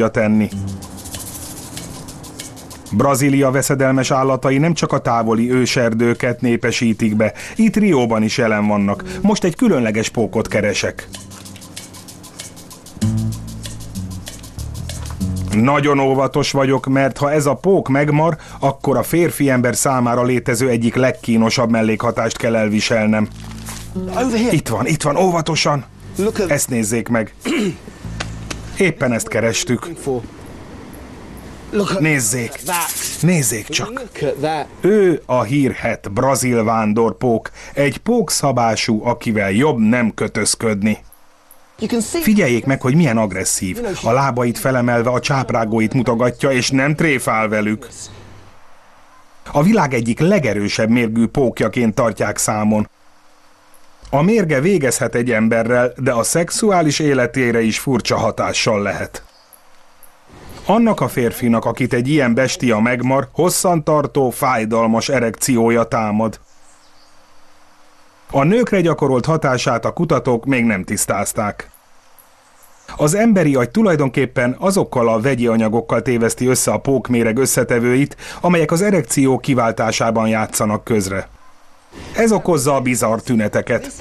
tenni. Brazília veszedelmes állatai nem csak a távoli őserdőket népesítik be, itt Rióban is jelen vannak. Most egy különleges pókot keresek. Nagyon óvatos vagyok, mert ha ez a pók megmar, akkor a férfi ember számára létező egyik legkínosabb mellékhatást kell elviselnem. Itt van, óvatosan! Ezt nézzék meg! Éppen ezt kerestük. Nézzék csak! Ő a hírhedt brazil vándorpók, egy pókszabású, akivel jobb nem kötözködni. Figyeljék meg, hogy milyen agresszív. A lábait felemelve a csáprágóit mutogatja, és nem tréfál velük. A világ egyik legerősebb mérgű pókjaként tartják számon. A mérge végezhet egy emberrel, de a szexuális életére is furcsa hatással lehet. Annak a férfinak, akit egy ilyen bestia megmar, hosszantartó, fájdalmas erekciója támad. A nőkre gyakorolt hatását a kutatók még nem tisztázták. Az emberi agy tulajdonképpen azokkal a vegyi anyagokkal téveszti össze a pókméreg összetevőit, amelyek az erekció kiváltásában játszanak közre. Ez okozza a bizarr tüneteket.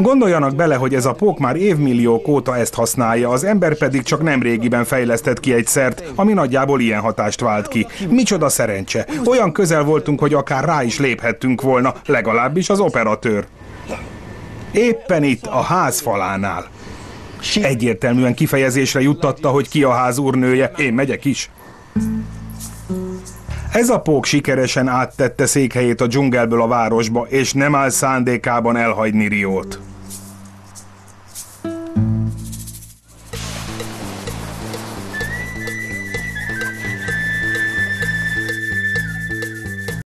Gondoljanak bele, hogy ez a pók már évmilliók óta ezt használja, az ember pedig csak nemrégiben fejlesztett ki egy szert, ami nagyjából ilyen hatást vált ki. Micsoda szerencse! Olyan közel voltunk, hogy akár rá is léphettünk volna, legalábbis az operatőr. Éppen itt, a ház falánál. Egyértelműen kifejezésre juttatta, hogy ki a ház úrnője, én megyek is. Ez a pók sikeresen áttette székhelyét a dzsungelből a városba, és nem áll szándékában elhagyni Riót.